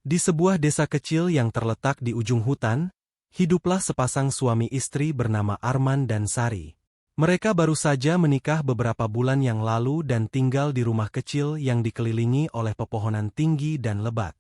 Di sebuah desa kecil yang terletak di ujung hutan, hiduplah sepasang suami istri bernama Arman dan Sari. Mereka baru saja menikah beberapa bulan yang lalu dan tinggal di rumah kecil yang dikelilingi oleh pepohonan tinggi dan lebat.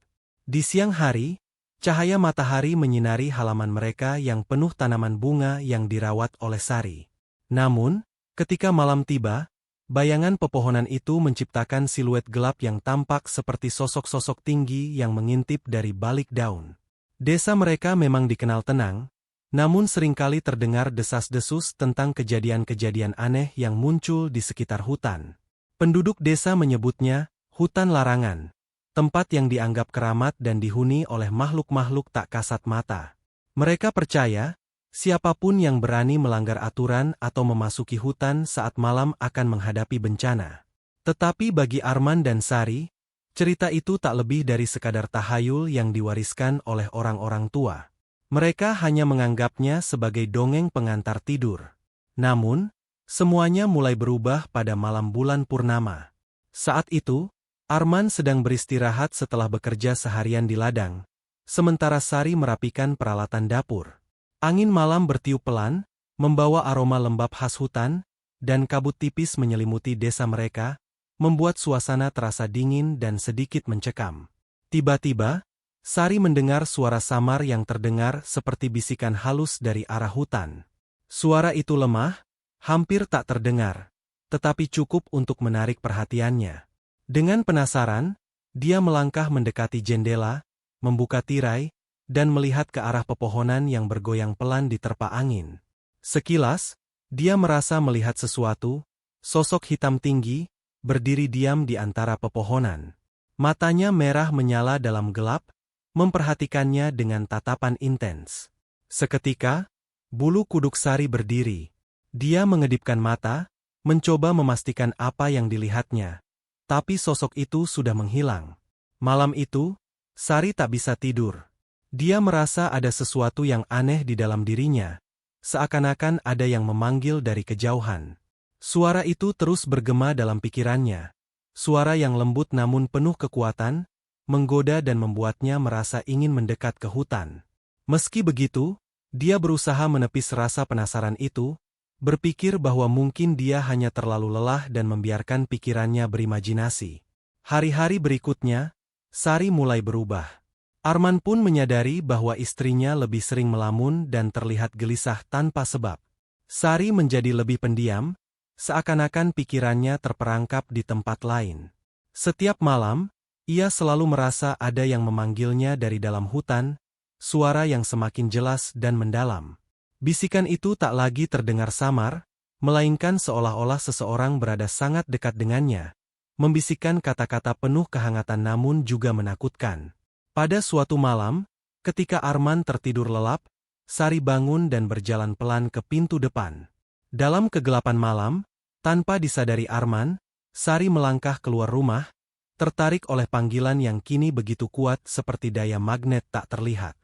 Di siang hari, cahaya matahari menyinari halaman mereka yang penuh tanaman bunga yang dirawat oleh Sari. Namun, ketika malam tiba, bayangan pepohonan itu menciptakan siluet gelap yang tampak seperti sosok-sosok tinggi yang mengintip dari balik daun. Desa mereka memang dikenal tenang, namun seringkali terdengar desas-desus tentang kejadian-kejadian aneh yang muncul di sekitar hutan. Penduduk desa menyebutnya hutan larangan, tempat yang dianggap keramat dan dihuni oleh makhluk-makhluk tak kasat mata. Mereka percaya, siapapun yang berani melanggar aturan atau memasuki hutan saat malam akan menghadapi bencana. Tetapi bagi Arman dan Sari, cerita itu tak lebih dari sekadar tahayul yang diwariskan oleh orang-orang tua. Mereka hanya menganggapnya sebagai dongeng pengantar tidur. Namun, semuanya mulai berubah pada malam bulan purnama. Saat itu, Arman sedang beristirahat setelah bekerja seharian di ladang, sementara Sari merapikan peralatan dapur. Angin malam bertiup pelan, membawa aroma lembab khas hutan, dan kabut tipis menyelimuti desa mereka, membuat suasana terasa dingin dan sedikit mencekam. Tiba-tiba, Sari mendengar suara samar yang terdengar seperti bisikan halus dari arah hutan. Suara itu lemah, hampir tak terdengar, tetapi cukup untuk menarik perhatiannya. Dengan penasaran, dia melangkah mendekati jendela, membuka tirai, dan melihat ke arah pepohonan yang bergoyang pelan diterpa angin. Sekilas, dia merasa melihat sesuatu, sosok hitam tinggi, berdiri diam di antara pepohonan. Matanya merah menyala dalam gelap, memperhatikannya dengan tatapan intens. Seketika, bulu kuduk Sari berdiri. Dia mengedipkan mata, mencoba memastikan apa yang dilihatnya. Tapi sosok itu sudah menghilang. Malam itu, Sari tak bisa tidur. Dia merasa ada sesuatu yang aneh di dalam dirinya, seakan-akan ada yang memanggil dari kejauhan. Suara itu terus bergema dalam pikirannya. Suara yang lembut namun penuh kekuatan, menggoda dan membuatnya merasa ingin mendekat ke hutan. Meski begitu, dia berusaha menepis rasa penasaran itu, berpikir bahwa mungkin dia hanya terlalu lelah dan membiarkan pikirannya berimajinasi. Hari-hari berikutnya, Sari mulai berubah. Arman pun menyadari bahwa istrinya lebih sering melamun dan terlihat gelisah tanpa sebab. Sari menjadi lebih pendiam, seakan-akan pikirannya terperangkap di tempat lain. Setiap malam, ia selalu merasa ada yang memanggilnya dari dalam hutan, suara yang semakin jelas dan mendalam. Bisikan itu tak lagi terdengar samar, melainkan seolah-olah seseorang berada sangat dekat dengannya, membisikkan kata-kata penuh kehangatan namun juga menakutkan. Pada suatu malam, ketika Arman tertidur lelap, Sari bangun dan berjalan pelan ke pintu depan. Dalam kegelapan malam, tanpa disadari Arman, Sari melangkah keluar rumah, tertarik oleh panggilan yang kini begitu kuat seperti daya magnet tak terlihat.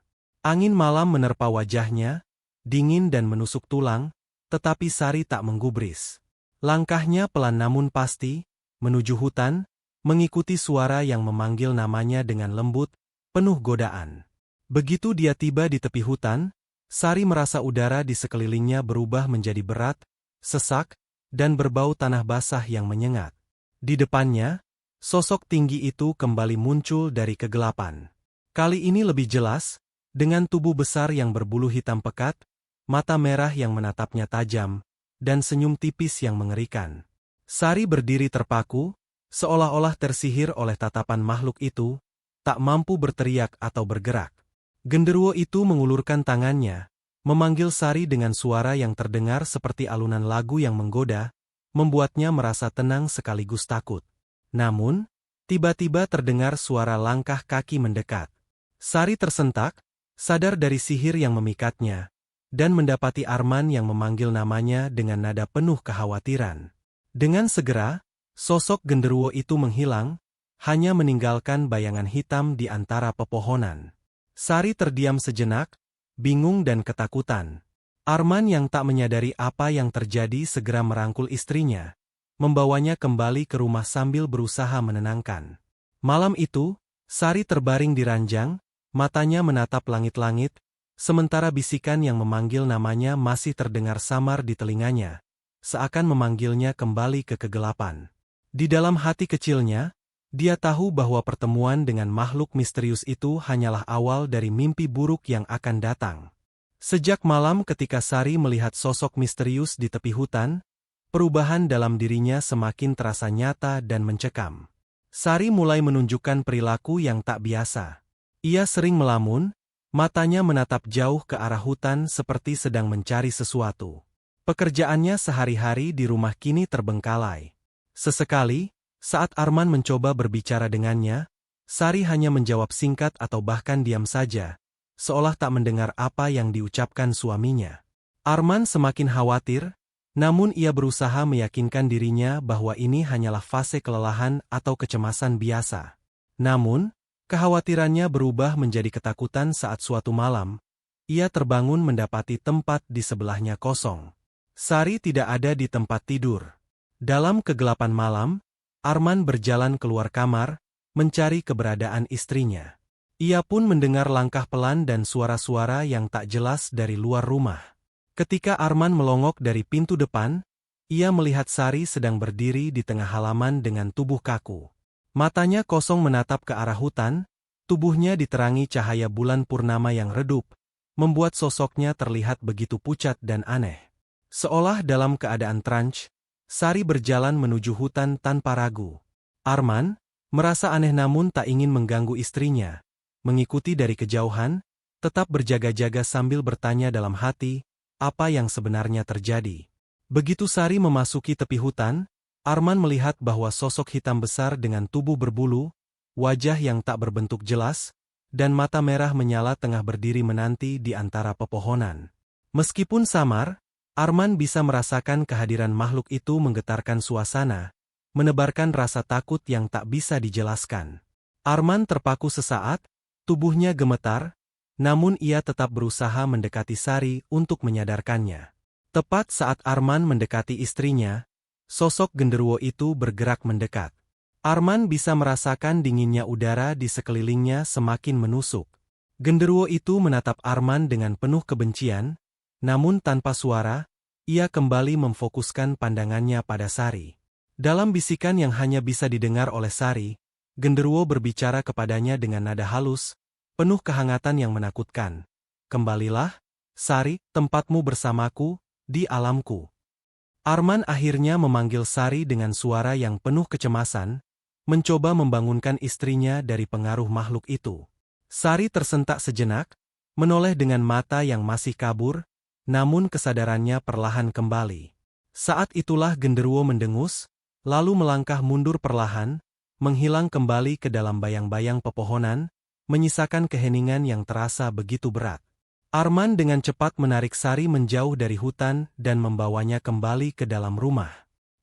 Angin malam menerpa wajahnya, dingin dan menusuk tulang, tetapi Sari tak menggubris. Langkahnya pelan namun pasti, menuju hutan, mengikuti suara yang memanggil namanya dengan lembut, penuh godaan. Begitu dia tiba di tepi hutan, Sari merasa udara di sekelilingnya berubah menjadi berat, sesak, dan berbau tanah basah yang menyengat. Di depannya, sosok tinggi itu kembali muncul dari kegelapan. Kali ini lebih jelas, dengan tubuh besar yang berbulu hitam pekat, mata merah yang menatapnya tajam, dan senyum tipis yang mengerikan. Sari berdiri terpaku, seolah-olah tersihir oleh tatapan makhluk itu, tak mampu berteriak atau bergerak. Genderuwo itu mengulurkan tangannya, memanggil Sari dengan suara yang terdengar seperti alunan lagu yang menggoda, membuatnya merasa tenang sekaligus takut. Namun, tiba-tiba terdengar suara langkah kaki mendekat. Sari tersentak, sadar dari sihir yang memikatnya, dan mendapati Arman yang memanggil namanya dengan nada penuh kekhawatiran. Dengan segera, sosok genderuwo itu menghilang, hanya meninggalkan bayangan hitam di antara pepohonan. Sari terdiam sejenak, bingung dan ketakutan. Arman yang tak menyadari apa yang terjadi segera merangkul istrinya, membawanya kembali ke rumah sambil berusaha menenangkan. Malam itu, Sari terbaring di ranjang, matanya menatap langit-langit, sementara bisikan yang memanggil namanya masih terdengar samar di telinganya, seakan memanggilnya kembali ke kegelapan. Di dalam hati kecilnya, dia tahu bahwa pertemuan dengan makhluk misterius itu hanyalah awal dari mimpi buruk yang akan datang. Sejak malam ketika Sari melihat sosok misterius di tepi hutan, perubahan dalam dirinya semakin terasa nyata dan mencekam. Sari mulai menunjukkan perilaku yang tak biasa. Ia sering melamun, matanya menatap jauh ke arah hutan seperti sedang mencari sesuatu. Pekerjaannya sehari-hari di rumah kini terbengkalai. Sesekali, saat Arman mencoba berbicara dengannya, Sari hanya menjawab singkat atau bahkan diam saja, seolah tak mendengar apa yang diucapkan suaminya. Arman semakin khawatir, namun ia berusaha meyakinkan dirinya bahwa ini hanyalah fase kelelahan atau kecemasan biasa. Namun, kekhawatirannya berubah menjadi ketakutan saat suatu malam, ia terbangun mendapati tempat di sebelahnya kosong. Sari tidak ada di tempat tidur. Dalam kegelapan malam, Arman berjalan keluar kamar, mencari keberadaan istrinya. Ia pun mendengar langkah pelan dan suara-suara yang tak jelas dari luar rumah. Ketika Arman melongok dari pintu depan, ia melihat Sari sedang berdiri di tengah halaman dengan tubuh kaku. Matanya kosong menatap ke arah hutan, tubuhnya diterangi cahaya bulan purnama yang redup, membuat sosoknya terlihat begitu pucat dan aneh. Seolah dalam keadaan trance, Sari berjalan menuju hutan tanpa ragu. Arman merasa aneh namun tak ingin mengganggu istrinya. Mengikuti dari kejauhan, tetap berjaga-jaga sambil bertanya dalam hati, apa yang sebenarnya terjadi. Begitu Sari memasuki tepi hutan, Arman melihat bahwa sosok hitam besar dengan tubuh berbulu, wajah yang tak berbentuk jelas, dan mata merah menyala tengah berdiri menanti di antara pepohonan. Meskipun samar, Arman bisa merasakan kehadiran makhluk itu menggetarkan suasana, menebarkan rasa takut yang tak bisa dijelaskan. Arman terpaku sesaat, tubuhnya gemetar, namun ia tetap berusaha mendekati Sari untuk menyadarkannya. Tepat saat Arman mendekati istrinya, sosok genderuwo itu bergerak mendekat. Arman bisa merasakan dinginnya udara di sekelilingnya semakin menusuk. Genderuwo itu menatap Arman dengan penuh kebencian, namun tanpa suara, ia kembali memfokuskan pandangannya pada Sari. Dalam bisikan yang hanya bisa didengar oleh Sari, genderuwo berbicara kepadanya dengan nada halus, penuh kehangatan yang menakutkan. Kembalilah, Sari, tempatmu bersamaku, di alamku. Arman akhirnya memanggil Sari dengan suara yang penuh kecemasan, mencoba membangunkan istrinya dari pengaruh makhluk itu. Sari tersentak sejenak, menoleh dengan mata yang masih kabur, namun kesadarannya perlahan kembali. Saat itulah genderuwo mendengus, lalu melangkah mundur perlahan, menghilang kembali ke dalam bayang-bayang pepohonan, menyisakan keheningan yang terasa begitu berat. Arman dengan cepat menarik Sari menjauh dari hutan dan membawanya kembali ke dalam rumah.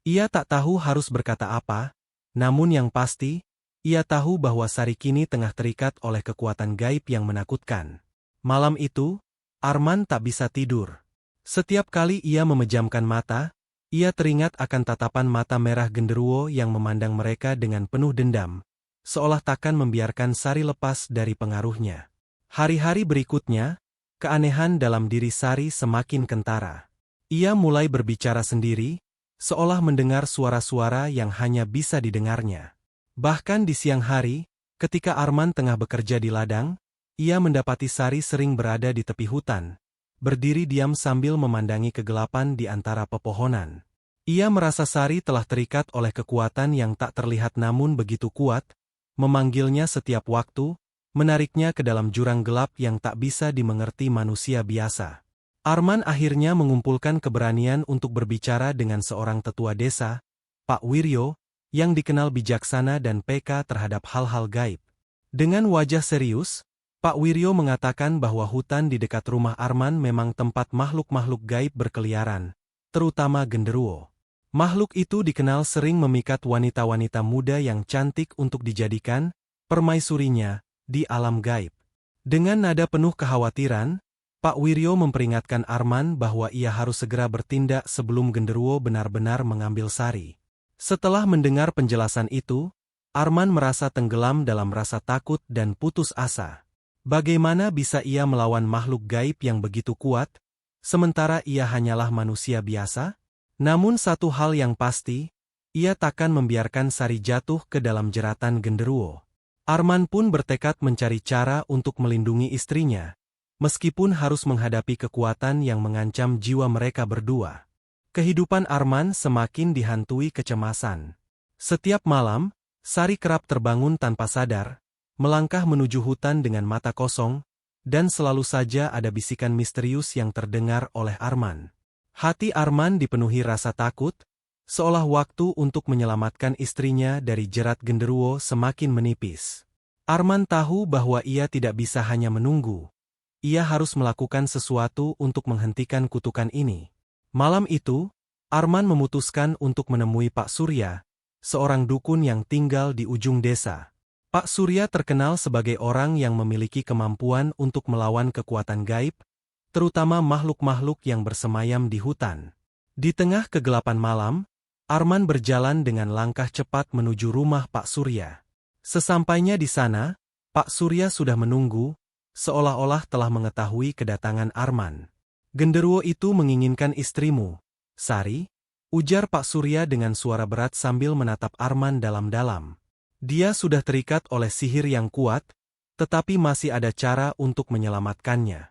Ia tak tahu harus berkata apa, namun yang pasti, ia tahu bahwa Sari kini tengah terikat oleh kekuatan gaib yang menakutkan. Malam itu, Arman tak bisa tidur. Setiap kali ia memejamkan mata, ia teringat akan tatapan mata merah genderuwo yang memandang mereka dengan penuh dendam, seolah takkan membiarkan Sari lepas dari pengaruhnya. Hari-hari berikutnya, keanehan dalam diri Sari semakin kentara. Ia mulai berbicara sendiri, seolah mendengar suara-suara yang hanya bisa didengarnya. Bahkan di siang hari, ketika Arman tengah bekerja di ladang, ia mendapati Sari sering berada di tepi hutan, berdiri diam sambil memandangi kegelapan di antara pepohonan. Ia merasa Sari telah terikat oleh kekuatan yang tak terlihat namun begitu kuat, memanggilnya setiap waktu, menariknya ke dalam jurang gelap yang tak bisa dimengerti manusia biasa. Arman akhirnya mengumpulkan keberanian untuk berbicara dengan seorang tetua desa, Pak Wiryo, yang dikenal bijaksana dan peka terhadap hal-hal gaib. Dengan wajah serius, Pak Wiryo mengatakan bahwa hutan di dekat rumah Arman memang tempat makhluk-makhluk gaib berkeliaran, terutama genderuwo. Makhluk itu dikenal sering memikat wanita-wanita muda yang cantik untuk dijadikan permaisurinya di alam gaib. Dengan nada penuh kekhawatiran, Pak Wiryo memperingatkan Arman bahwa ia harus segera bertindak sebelum genderuwo benar-benar mengambil Sari. Setelah mendengar penjelasan itu, Arman merasa tenggelam dalam rasa takut dan putus asa. Bagaimana bisa ia melawan makhluk gaib yang begitu kuat, sementara ia hanyalah manusia biasa? Namun satu hal yang pasti, ia takkan membiarkan Sari jatuh ke dalam jeratan genderuwo. Arman pun bertekad mencari cara untuk melindungi istrinya, meskipun harus menghadapi kekuatan yang mengancam jiwa mereka berdua. Kehidupan Arman semakin dihantui kecemasan. Setiap malam, Sari kerap terbangun tanpa sadar, melangkah menuju hutan dengan mata kosong, dan selalu saja ada bisikan misterius yang terdengar oleh Arman. Hati Arman dipenuhi rasa takut, seolah waktu untuk menyelamatkan istrinya dari jerat genderuwo semakin menipis. Arman tahu bahwa ia tidak bisa hanya menunggu. Ia harus melakukan sesuatu untuk menghentikan kutukan ini. Malam itu, Arman memutuskan untuk menemui Pak Surya, seorang dukun yang tinggal di ujung desa. Pak Surya terkenal sebagai orang yang memiliki kemampuan untuk melawan kekuatan gaib, terutama makhluk-makhluk yang bersemayam di hutan. Di tengah kegelapan malam, Arman berjalan dengan langkah cepat menuju rumah Pak Surya. Sesampainya di sana, Pak Surya sudah menunggu, seolah-olah telah mengetahui kedatangan Arman. "Genderuwo itu menginginkan istrimu, Sari," ujar Pak Surya dengan suara berat sambil menatap Arman dalam-dalam. Dia sudah terikat oleh sihir yang kuat, tetapi masih ada cara untuk menyelamatkannya.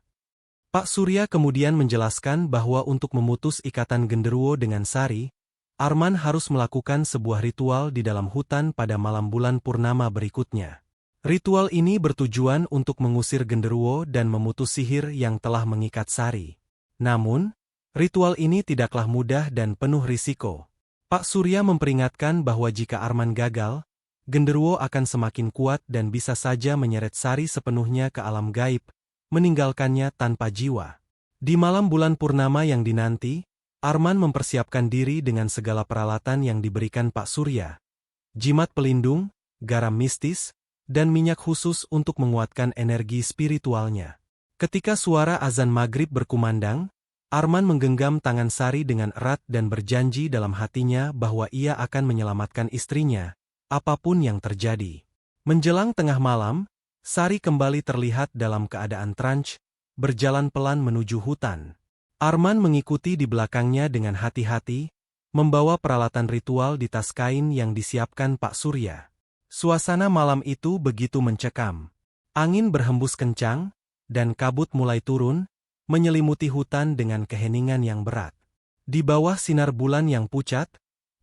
Pak Surya kemudian menjelaskan bahwa untuk memutus ikatan genderuwo dengan Sari, Arman harus melakukan sebuah ritual di dalam hutan pada malam bulan purnama berikutnya. Ritual ini bertujuan untuk mengusir genderuwo dan memutus sihir yang telah mengikat Sari. Namun, ritual ini tidaklah mudah dan penuh risiko. Pak Surya memperingatkan bahwa jika Arman gagal, genderuwo akan semakin kuat dan bisa saja menyeret Sari sepenuhnya ke alam gaib, meninggalkannya tanpa jiwa. Di malam bulan purnama yang dinanti, Arman mempersiapkan diri dengan segala peralatan yang diberikan Pak Surya. Jimat pelindung, garam mistis, dan minyak khusus untuk menguatkan energi spiritualnya. Ketika suara azan maghrib berkumandang, Arman menggenggam tangan Sari dengan erat dan berjanji dalam hatinya bahwa ia akan menyelamatkan istrinya, apapun yang terjadi. Menjelang tengah malam, Sari kembali terlihat dalam keadaan trance, berjalan pelan menuju hutan. Arman mengikuti di belakangnya dengan hati-hati, membawa peralatan ritual di tas kain yang disiapkan Pak Surya. Suasana malam itu begitu mencekam. Angin berhembus kencang, dan kabut mulai turun, menyelimuti hutan dengan keheningan yang berat. Di bawah sinar bulan yang pucat,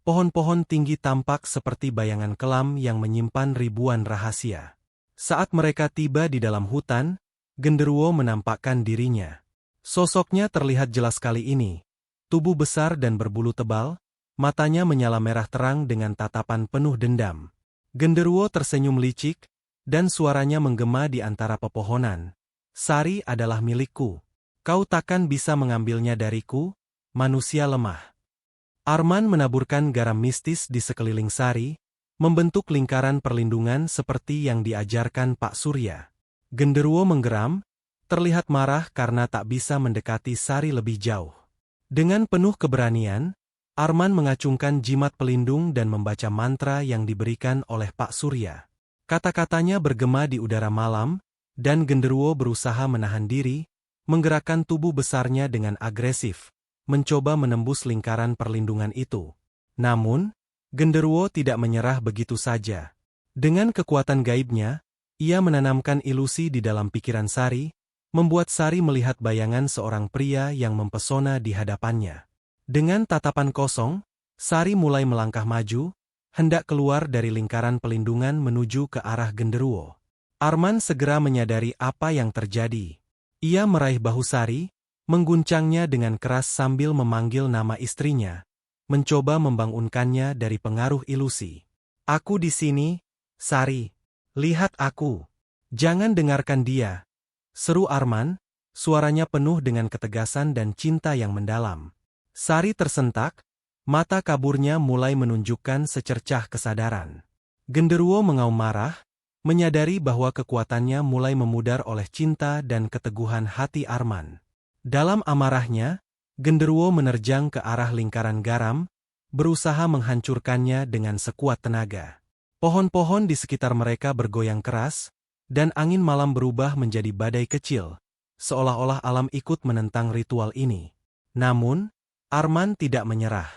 pohon-pohon tinggi tampak seperti bayangan kelam yang menyimpan ribuan rahasia. Saat mereka tiba di dalam hutan, genderuwo menampakkan dirinya. Sosoknya terlihat jelas kali ini. Tubuh besar dan berbulu tebal, matanya menyala merah terang dengan tatapan penuh dendam. Genderuwo tersenyum licik, dan suaranya menggema di antara pepohonan. "Sari adalah milikku. Kau takkan bisa mengambilnya dariku, manusia lemah." Arman menaburkan garam mistis di sekeliling Sari, membentuk lingkaran perlindungan seperti yang diajarkan Pak Surya. Genderuwo menggeram, terlihat marah karena tak bisa mendekati Sari lebih jauh. Dengan penuh keberanian, Arman mengacungkan jimat pelindung dan membaca mantra yang diberikan oleh Pak Surya. Kata-katanya bergema di udara malam, dan genderuwo berusaha menahan diri, menggerakkan tubuh besarnya dengan agresif, mencoba menembus lingkaran perlindungan itu. Namun, genderuwo tidak menyerah begitu saja. Dengan kekuatan gaibnya, ia menanamkan ilusi di dalam pikiran Sari, membuat Sari melihat bayangan seorang pria yang mempesona di hadapannya. Dengan tatapan kosong, Sari mulai melangkah maju, hendak keluar dari lingkaran pelindungan menuju ke arah genderuwo. Arman segera menyadari apa yang terjadi. Ia meraih bahu Sari, mengguncangnya dengan keras sambil memanggil nama istrinya, mencoba membangunkannya dari pengaruh ilusi. "Aku di sini, Sari. Lihat aku. Jangan dengarkan dia," seru Arman, suaranya penuh dengan ketegasan dan cinta yang mendalam. Sari tersentak, mata kaburnya mulai menunjukkan secercah kesadaran. Genderuwo mengaum marah, menyadari bahwa kekuatannya mulai memudar oleh cinta dan keteguhan hati Arman. Dalam amarahnya, genderuwo menerjang ke arah lingkaran garam, berusaha menghancurkannya dengan sekuat tenaga. Pohon-pohon di sekitar mereka bergoyang keras, dan angin malam berubah menjadi badai kecil, seolah-olah alam ikut menentang ritual ini. Namun, Arman tidak menyerah.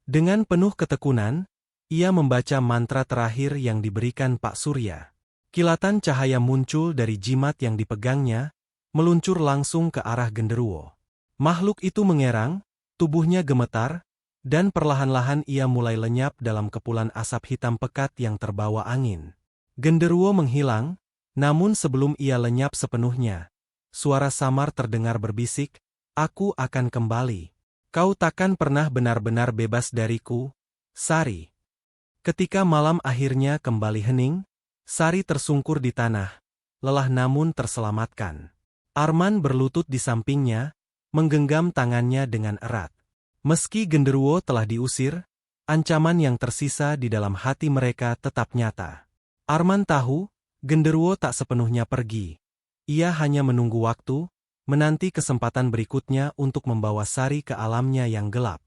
Dengan penuh ketekunan, ia membaca mantra terakhir yang diberikan Pak Surya. Kilatan cahaya muncul dari jimat yang dipegangnya, meluncur langsung ke arah genderuwo. Makhluk itu mengerang, tubuhnya gemetar, dan perlahan-lahan ia mulai lenyap dalam kepulan asap hitam pekat yang terbawa angin. Genderuwo menghilang, namun sebelum ia lenyap sepenuhnya, suara samar terdengar berbisik, "Aku akan kembali. Kau takkan pernah benar-benar bebas dariku, Sari." Ketika malam akhirnya kembali hening, Sari tersungkur di tanah, lelah namun terselamatkan. Arman berlutut di sampingnya, menggenggam tangannya dengan erat. Meski genderuwo telah diusir, ancaman yang tersisa di dalam hati mereka tetap nyata. Arman tahu, genderuwo tak sepenuhnya pergi. Ia hanya menunggu waktu, menanti kesempatan berikutnya untuk membawa Sari ke alamnya yang gelap.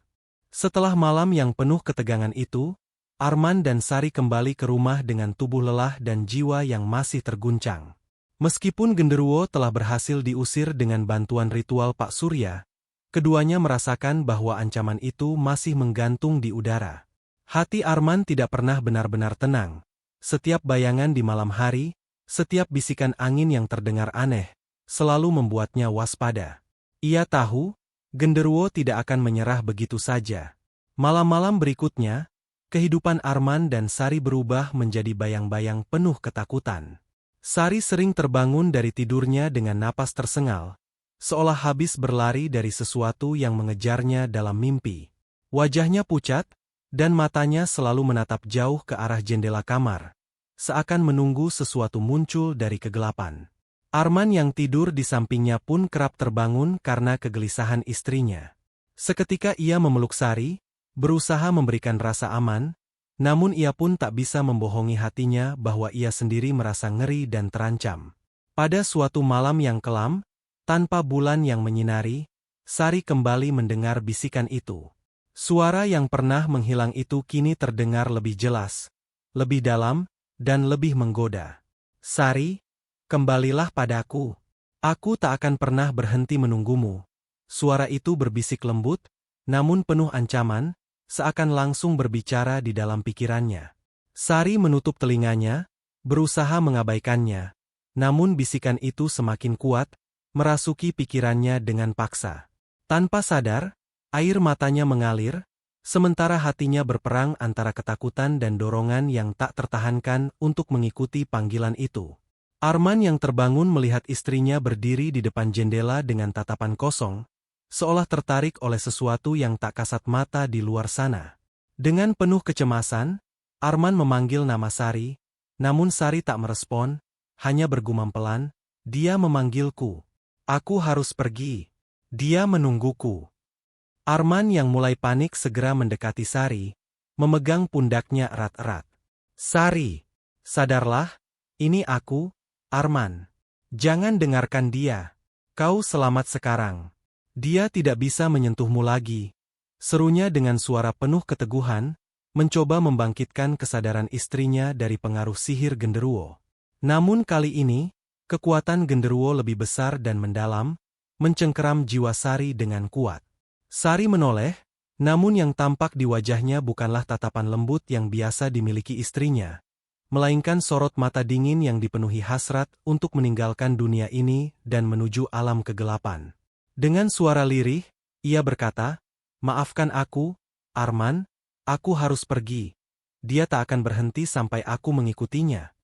Setelah malam yang penuh ketegangan itu, Arman dan Sari kembali ke rumah dengan tubuh lelah dan jiwa yang masih terguncang. Meskipun genderuwo telah berhasil diusir dengan bantuan ritual Pak Surya, keduanya merasakan bahwa ancaman itu masih menggantung di udara. Hati Arman tidak pernah benar-benar tenang. Setiap bayangan di malam hari, setiap bisikan angin yang terdengar aneh, selalu membuatnya waspada. Ia tahu, genderuwo tidak akan menyerah begitu saja. Malam-malam berikutnya, kehidupan Arman dan Sari berubah menjadi bayang-bayang penuh ketakutan. Sari sering terbangun dari tidurnya dengan napas tersengal, seolah habis berlari dari sesuatu yang mengejarnya dalam mimpi. Wajahnya pucat, dan matanya selalu menatap jauh ke arah jendela kamar, seakan menunggu sesuatu muncul dari kegelapan. Arman yang tidur di sampingnya pun kerap terbangun karena kegelisahan istrinya. Seketika ia memeluk Sari, berusaha memberikan rasa aman, namun ia pun tak bisa membohongi hatinya bahwa ia sendiri merasa ngeri dan terancam. Pada suatu malam yang kelam, tanpa bulan yang menyinari, Sari kembali mendengar bisikan itu. Suara yang pernah menghilang itu kini terdengar lebih jelas, lebih dalam, dan lebih menggoda. "Sari, kembalilah padaku. Aku tak akan pernah berhenti menunggumu." Suara itu berbisik lembut, namun penuh ancaman, seakan langsung berbicara di dalam pikirannya. Sari menutup telinganya, berusaha mengabaikannya, namun bisikan itu semakin kuat, merasuki pikirannya dengan paksa. Tanpa sadar, air matanya mengalir, sementara hatinya berperang antara ketakutan dan dorongan yang tak tertahankan untuk mengikuti panggilan itu. Arman yang terbangun melihat istrinya berdiri di depan jendela dengan tatapan kosong, seolah tertarik oleh sesuatu yang tak kasat mata di luar sana. Dengan penuh kecemasan, Arman memanggil nama Sari, namun Sari tak merespon, hanya bergumam pelan, "Dia memanggilku. Aku harus pergi. Dia menungguku." Arman yang mulai panik segera mendekati Sari, memegang pundaknya erat-erat. "Sari, sadarlah, ini aku, Arman. Jangan dengarkan dia. Kau selamat sekarang. Dia tidak bisa menyentuhmu lagi," serunya dengan suara penuh keteguhan, mencoba membangkitkan kesadaran istrinya dari pengaruh sihir genderuwo. Namun kali ini, kekuatan genderuwo lebih besar dan mendalam, mencengkeram jiwa Sari dengan kuat. Sari menoleh, namun yang tampak di wajahnya bukanlah tatapan lembut yang biasa dimiliki istrinya, melainkan sorot mata dingin yang dipenuhi hasrat untuk meninggalkan dunia ini dan menuju alam kegelapan. Dengan suara lirih, ia berkata, "Maafkan aku, Arman, aku harus pergi. Dia tak akan berhenti sampai aku mengikutinya."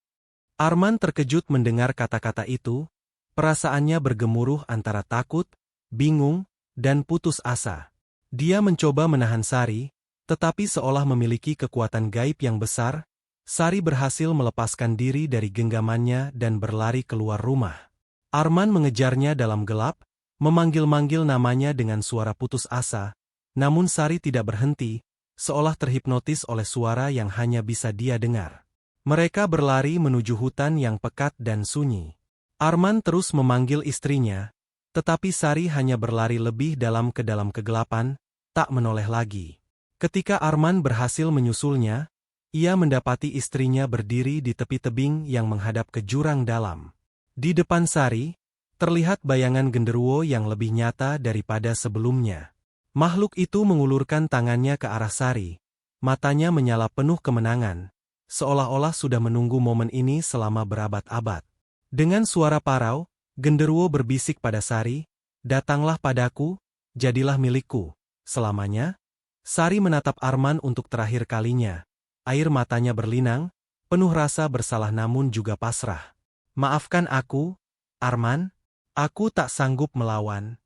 Arman terkejut mendengar kata-kata itu, perasaannya bergemuruh antara takut, bingung, dan putus asa. Dia mencoba menahan Sari, tetapi seolah memiliki kekuatan gaib yang besar, Sari berhasil melepaskan diri dari genggamannya dan berlari keluar rumah. Arman mengejarnya dalam gelap, memanggil-manggil namanya dengan suara putus asa, namun Sari tidak berhenti, seolah terhipnotis oleh suara yang hanya bisa dia dengar. Mereka berlari menuju hutan yang pekat dan sunyi. Arman terus memanggil istrinya, tetapi Sari hanya berlari lebih dalam ke dalam kegelapan, tak menoleh lagi. Ketika Arman berhasil menyusulnya, ia mendapati istrinya berdiri di tepi tebing yang menghadap ke jurang dalam. Di depan Sari, terlihat bayangan genderuwo yang lebih nyata daripada sebelumnya. Makhluk itu mengulurkan tangannya ke arah Sari. Matanya menyala penuh kemenangan, seolah-olah sudah menunggu momen ini selama berabad-abad. Dengan suara parau, genderuwo berbisik pada Sari, "Datanglah padaku, jadilah milikku selamanya." Sari menatap Arman untuk terakhir kalinya. Air matanya berlinang, penuh rasa bersalah namun juga pasrah. "Maafkan aku, Arman. Aku tak sanggup melawan."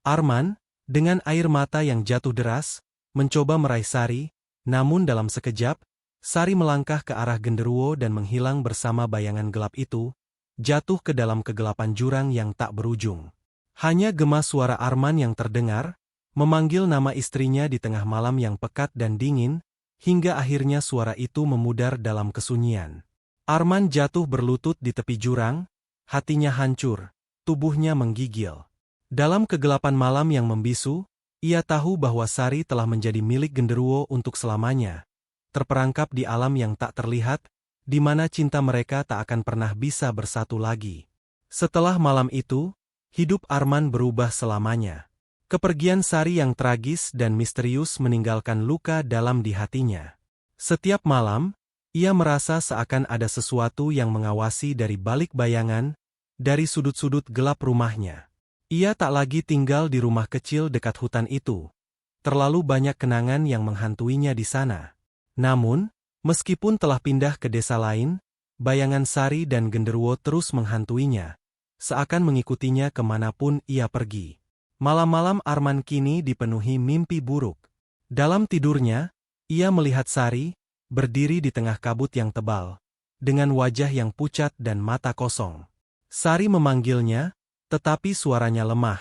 Arman, dengan air mata yang jatuh deras, mencoba meraih Sari, namun dalam sekejap, Sari melangkah ke arah genderuwo dan menghilang bersama bayangan gelap itu, jatuh ke dalam kegelapan jurang yang tak berujung. Hanya gema suara Arman yang terdengar, memanggil nama istrinya di tengah malam yang pekat dan dingin, hingga akhirnya suara itu memudar dalam kesunyian. Arman jatuh berlutut di tepi jurang, hatinya hancur, tubuhnya menggigil. Dalam kegelapan malam yang membisu, ia tahu bahwa Sari telah menjadi milik genderuwo untuk selamanya, terperangkap di alam yang tak terlihat, di mana cinta mereka tak akan pernah bisa bersatu lagi. Setelah malam itu, hidup Arman berubah selamanya. Kepergian Sari yang tragis dan misterius meninggalkan luka dalam di hatinya. Setiap malam, ia merasa seakan ada sesuatu yang mengawasi dari balik bayangan, dari sudut-sudut gelap rumahnya. Ia tak lagi tinggal di rumah kecil dekat hutan itu. Terlalu banyak kenangan yang menghantuinya di sana. Namun, meskipun telah pindah ke desa lain, bayangan Sari dan genderuwo terus menghantuinya, seakan mengikutinya kemanapun ia pergi. Malam-malam Arman kini dipenuhi mimpi buruk. Dalam tidurnya, ia melihat Sari, berdiri di tengah kabut yang tebal, dengan wajah yang pucat dan mata kosong. Sari memanggilnya, tetapi suaranya lemah,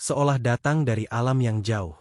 seolah datang dari alam yang jauh.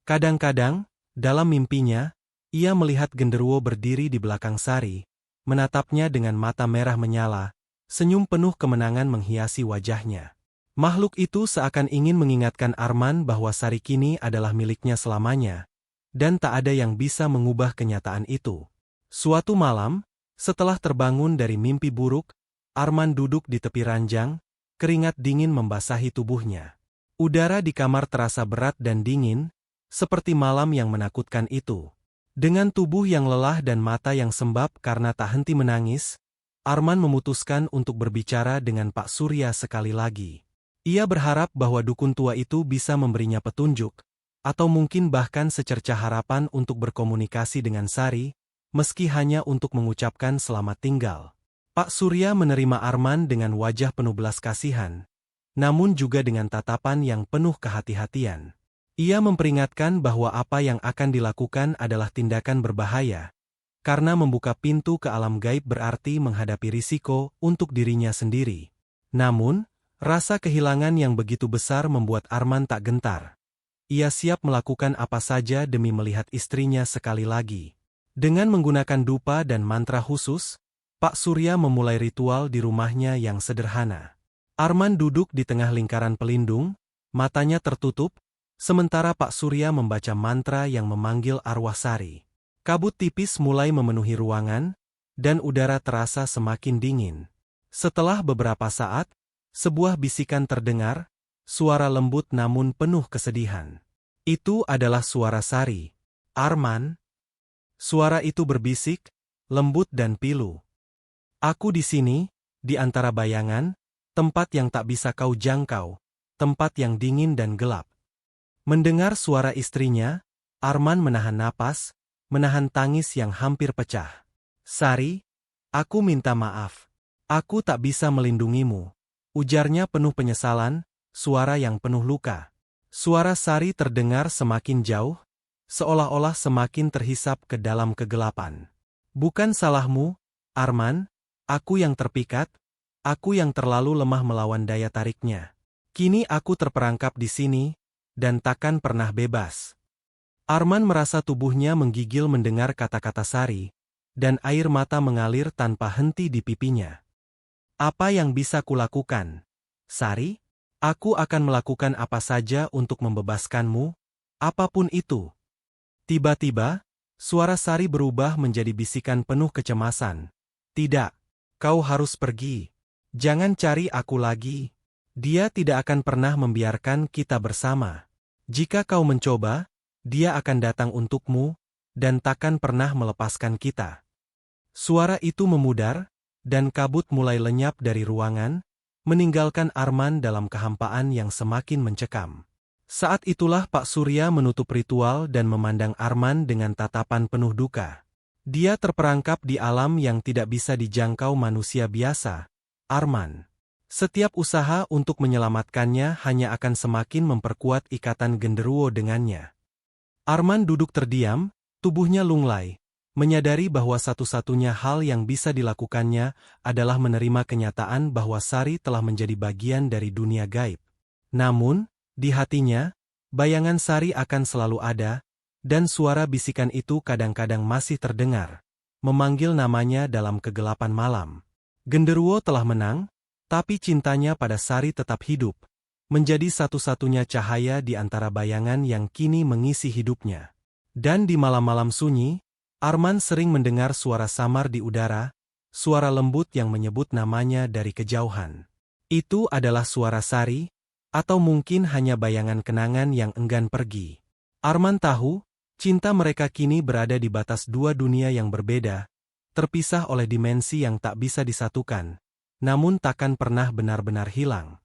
Kadang-kadang, dalam mimpinya, ia melihat genderuwo berdiri di belakang Sari, menatapnya dengan mata merah menyala, senyum penuh kemenangan menghiasi wajahnya. Makhluk itu seakan ingin mengingatkan Arman bahwa Sari kini adalah miliknya selamanya, dan tak ada yang bisa mengubah kenyataan itu. Suatu malam, setelah terbangun dari mimpi buruk, Arman duduk di tepi ranjang, keringat dingin membasahi tubuhnya. Udara di kamar terasa berat dan dingin, seperti malam yang menakutkan itu. Dengan tubuh yang lelah dan mata yang sembab karena tak henti menangis, Arman memutuskan untuk berbicara dengan Pak Surya sekali lagi. Ia berharap bahwa dukun tua itu bisa memberinya petunjuk, atau mungkin bahkan secercah harapan untuk berkomunikasi dengan Sari, meski hanya untuk mengucapkan selamat tinggal. Pak Surya menerima Arman dengan wajah penuh belas kasihan, namun juga dengan tatapan yang penuh kehati-hatian. Ia memperingatkan bahwa apa yang akan dilakukan adalah tindakan berbahaya, karena membuka pintu ke alam gaib berarti menghadapi risiko untuk dirinya sendiri. Namun, rasa kehilangan yang begitu besar membuat Arman tak gentar. Ia siap melakukan apa saja demi melihat istrinya sekali lagi. Dengan menggunakan dupa dan mantra khusus, Pak Surya memulai ritual di rumahnya yang sederhana. Arman duduk di tengah lingkaran pelindung, matanya tertutup, sementara Pak Surya membaca mantra yang memanggil arwah Sari. Kabut tipis mulai memenuhi ruangan, dan udara terasa semakin dingin. Setelah beberapa saat, sebuah bisikan terdengar, suara lembut namun penuh kesedihan. Itu adalah suara Sari. "Arman." Suara itu berbisik, lembut dan pilu. "Aku di sini, di antara bayangan, tempat yang tak bisa kau jangkau, tempat yang dingin dan gelap." Mendengar suara istrinya, Arman menahan napas, menahan tangis yang hampir pecah. "Sari, aku minta maaf. Aku tak bisa melindungimu," ujarnya penuh penyesalan, suara yang penuh luka. Suara Sari terdengar semakin jauh, seolah-olah semakin terhisap ke dalam kegelapan. "Bukan salahmu, Arman, aku yang terpikat, aku yang terlalu lemah melawan daya tariknya. Kini aku terperangkap di sini, dan takkan pernah bebas." Arman merasa tubuhnya menggigil mendengar kata-kata Sari, dan air mata mengalir tanpa henti di pipinya. "Apa yang bisa kulakukan, Sari? Aku akan melakukan apa saja untuk membebaskanmu, apapun itu." Tiba-tiba, Suara Sari berubah menjadi bisikan penuh kecemasan. Tidak, kau harus pergi. Jangan cari aku lagi. Dia tidak akan pernah membiarkan kita bersama. Jika kau mencoba, dia akan datang untukmu, dan takkan pernah melepaskan kita. Suara itu memudar, dan kabut mulai lenyap dari ruangan, meninggalkan Arman dalam kehampaan yang semakin mencekam. Saat itulah Pak Surya menutup ritual dan memandang Arman dengan tatapan penuh duka. Dia terperangkap di alam yang tidak bisa dijangkau manusia biasa. Arman. Setiap usaha untuk menyelamatkannya hanya akan semakin memperkuat ikatan genderuwo dengannya. Arman duduk terdiam, tubuhnya lunglai, menyadari bahwa satu-satunya hal yang bisa dilakukannya adalah menerima kenyataan bahwa Sari telah menjadi bagian dari dunia gaib. Namun, di hatinya, bayangan Sari akan selalu ada, dan suara bisikan itu kadang-kadang masih terdengar, memanggil namanya dalam kegelapan malam. Genderuwo telah menang, tapi cintanya pada Sari tetap hidup, menjadi satu-satunya cahaya di antara bayangan yang kini mengisi hidupnya. Dan di malam-malam sunyi, Arman sering mendengar suara samar di udara, suara lembut yang menyebut namanya dari kejauhan. Itu adalah suara Sari, atau mungkin hanya bayangan kenangan yang enggan pergi. Arman tahu, cinta mereka kini berada di batas dua dunia yang berbeda, terpisah oleh dimensi yang tak bisa disatukan, namun takkan pernah benar-benar hilang.